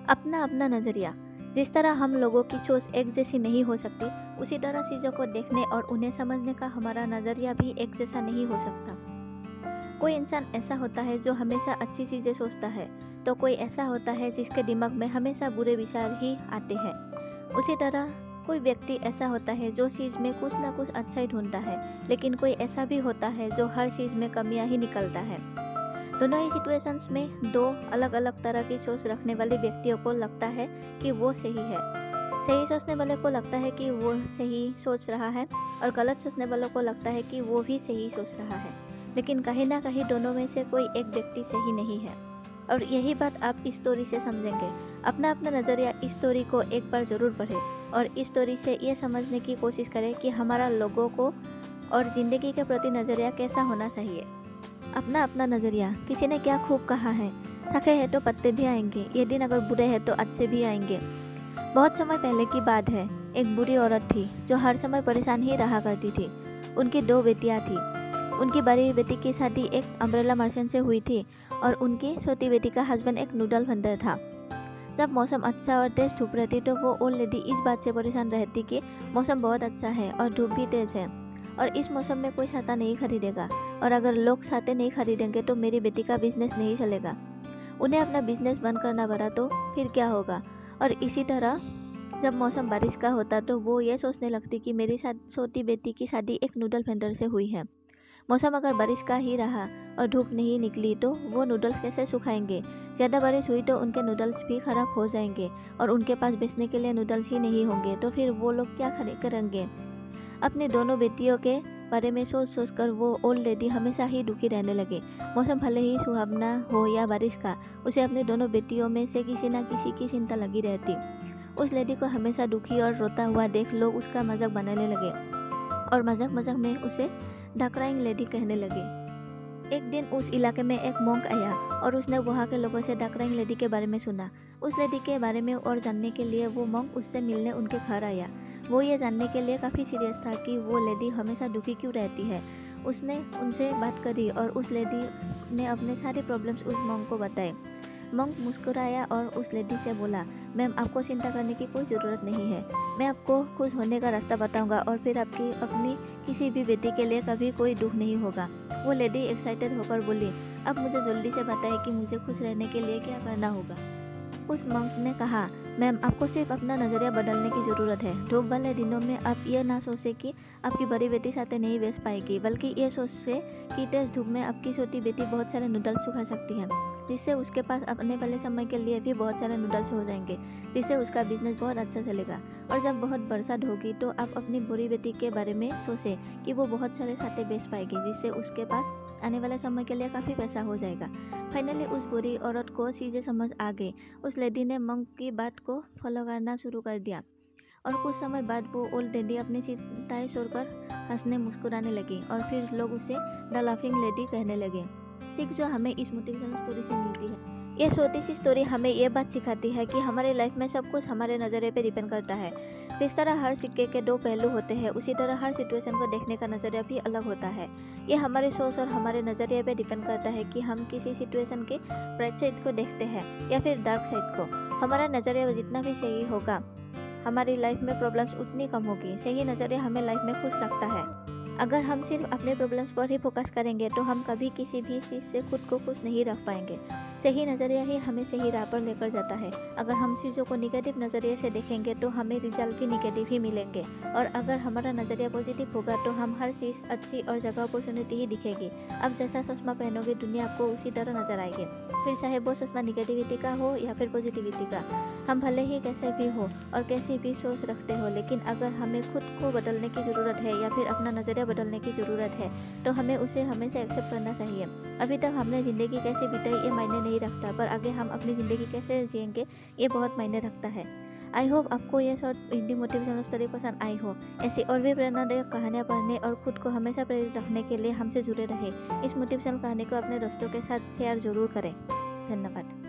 अपना अपना नज़रिया। जिस तरह हम लोगों की सोच एक जैसी नहीं हो सकती, उसी तरह चीज़ों को देखने और उन्हें समझने का हमारा नज़रिया भी एक जैसा नहीं हो सकता। कोई इंसान ऐसा होता है जो हमेशा अच्छी चीज़ें सोचता है, तो कोई ऐसा होता है जिसके दिमाग में हमेशा बुरे विचार ही आते हैं। उसी तरह कोई व्यक्ति ऐसा होता है जो चीज़ में कुछ ना कुछ अच्छा ही ढूंढता है, लेकिन कोई ऐसा भी होता है जो हर चीज़ में कमियां ही निकलता है। दोनों ही सिचुएशंस में दो अलग अलग तरह की सोच रखने वाले व्यक्तियों को लगता है कि वो सही है। सही सोचने वाले को लगता है कि वो सही सोच रहा है और गलत सोचने वालों को लगता है कि वो भी सही सोच रहा है। लेकिन कहीं ना कहीं दोनों में से कोई एक व्यक्ति सही नहीं है, और यही बात आप इस स्टोरी से समझेंगे। अपना अपना नज़रिया इस स्टोरी को एक बार ज़रूर पढ़ें और इस स्टोरी से ये समझने की कोशिश करें कि हमारा लोगों को और ज़िंदगी के प्रति नज़रिया कैसा होना चाहिए। अपना अपना नज़रिया। किसी ने क्या खूब कहा है, थके हैं तो पत्ते भी आएंगे, ये दिन अगर बुरे हैं तो अच्छे भी आएंगे। बहुत समय पहले की बात है। एक बुरी औरत थी जो हर समय परेशान ही रहा करती थी। उनकी दो बेटियां थी। उनकी बड़ी बेटी की शादी एक अम्ब्रेला मर्चेंट से हुई थी और उनकी छोटी बेटी का हस्बैंड एक नूडल वेंडर था। जब मौसम अच्छा और तेज धूप रहती तो वो ओल्ड लेडी इस बात से परेशान रहती कि मौसम बहुत अच्छा है और धूप भी तेज है और इस मौसम में कोई छाता नहीं खरीदेगा, और अगर लोग छाते नहीं खरीदेंगे तो मेरी बेटी का बिजनेस नहीं चलेगा। उन्हें अपना बिजनेस बंद करना पड़ा तो फिर क्या होगा। और इसी तरह जब मौसम बारिश का होता तो वो ये सोचने लगती कि मेरी छोटी बेटी की शादी एक नूडल वेंडर से हुई है। मौसम अगर बारिश का ही रहा और धूप नहीं निकली तो वो नूडल्स कैसे सुखाएंगे। ज़्यादा बारिश हुई तो उनके नूडल्स भी ख़राब हो जाएंगे और उनके पास बेचने के लिए नूडल्स ही नहीं होंगे, तो फिर वो लोग क्या करेंगे। अपनी दोनों बेटियों के बारे में सोच सोच कर वो ओल्ड लेडी हमेशा ही दुखी रहने लगे। मौसम भले ही सुहावना हो या बारिश का, उसे अपनी दोनों बेटियों में से किसी न किसी की चिंता लगी रहती। उस लेडी को हमेशा दुखी और रोता हुआ देख लोग उसका मजाक बनाने लगे और मजाक मजाक में उसे द क्राइंग लेडी कहने लगे। एक दिन उस इलाके में एक मॉन्क आया और उसने वहाँ के लोगों से द क्राइंग लेडी के बारे में सुना। उस लेडी के बारे में और जानने के लिए वो मॉन्क उससे मिलने उनके घर आया। वो ये जानने के लिए काफ़ी सीरियस था कि वो लेडी हमेशा दुखी क्यों रहती है। उसने उनसे बात करी और उस लेडी ने अपने सारे प्रॉब्लम्स उस मॉन्क को बताए। मॉन्क मुस्कुराया और उस लेडी से बोला, मैम आपको चिंता करने की कोई ज़रूरत नहीं है, मैं आपको खुश होने का रास्ता बताऊंगा और फिर आपकी अपनी किसी भी बेटी के लिए कभी कोई दुख नहीं होगा। वो लेडी एक्साइटेड होकर बोली, अब मुझे जल्दी से बताएं कि मुझे खुश रहने के लिए क्या करना होगा। उस मॉन्क ने कहा, मैम आपको सिर्फ अपना नज़रिया बदलने की ज़रूरत है। धूप वाले दिनों में आप ये ना सोचें कि आपकी बड़ी बेटी साथे नहीं बेच पाएगी, बल्कि ये सोचें कि तेज धूप में आपकी छोटी बेटी बहुत सारे नूडल्स सुखा सकती है, जिससे उसके पास आने वाले समय के लिए भी बहुत सारे नूडल्स हो जाएंगे, जिससे उसका बिजनेस बहुत अच्छा चलेगा। और जब बहुत बरसात होगी तो आप अपनी बुरी बेटी के बारे में सोचें कि वो बहुत सारे छाते बेच पाएगी, जिससे उसके पास आने वाले समय के लिए काफ़ी पैसा हो जाएगा। फाइनली उस बुरी औरत को चीज़ें समझ आ गई। उस लेडी ने मंक की बात को फॉलो करना शुरू कर दिया और कुछ समय बाद वो ओल्ड लेडी अपनी चिंताएं छोड़कर हंसने मुस्कुराने लगी और फिर लोग उसे द लाफिंग लेडी कहने लगे। सीख जो हमें इस मोटिवेशनल स्टोरी से मिलती है, ये छोटी सी स्टोरी हमें ये बात सिखाती है कि हमारे लाइफ में सब कुछ हमारे नज़रिए पे डिपेंड करता है। जिस तरह हर सिक्के के दो पहलू होते हैं, उसी तरह हर सिचुएशन को देखने का नज़रिया भी अलग होता है। ये हमारी सोच और हमारे नज़रिए पे डिपेंड करता है कि हम किसी सिचुएशन के ब्राइट साइड को देखते हैं या फिर डार्क साइड को। हमारा नज़रिया जितना भी सही होगा, हमारी लाइफ में प्रॉब्लम्स उतनी कम होगी। सही नज़रिया हमें लाइफ में खुश रखता है। अगर हम सिर्फ अपने प्रॉब्लम्स पर ही फोकस करेंगे तो हम कभी किसी भी चीज़ से खुद को खुश नहीं रख पाएंगे। सही नज़रिया ही हमें सही राह पर लेकर जाता है। अगर हम चीज़ों को निगेटिव नज़रिए से देखेंगे तो हमें रिजल्ट भी निगेटिव ही मिलेंगे, और अगर हमारा नज़रिया पॉजिटिव होगा तो हम हर चीज़ अच्छी और जगह अपॉर्चुनिटी ही दिखेगी। अब जैसा चश्मा पहनोगे दुनिया आपको उसी तरह नजर आएगी, फिर चाहे वो चश्मा निगेटिविटी का हो या फिर पॉजिटिविटी का। हम भले ही कैसे भी हो और कैसी भी सोच रखते हो, लेकिन अगर हमें खुद को बदलने की ज़रूरत है या फिर अपना नज़रिया बदलने की ज़रूरत है तो हमें उसे हमेशा एक्सेप्ट करना चाहिए। अभी तक हमने ज़िंदगी कैसे बिताई ये मायने नहीं रखता, पर आगे हम अपनी ज़िंदगी कैसे जिएंगे ये बहुत मायने रखता है। आई होप आपको ये शॉर्ट हिंदी मोटिवेशनल स्टोरी पसंद आई हो। ऐसी और भी प्रेरणादायक कहानियाँ पढ़ने और खुद को हमेशा प्रेरित रखने के लिए हमसे जुड़े रहें। इस मोटिवेशनल कहानी को अपने दोस्तों के साथ शेयर जरूर करें। धन्यवाद।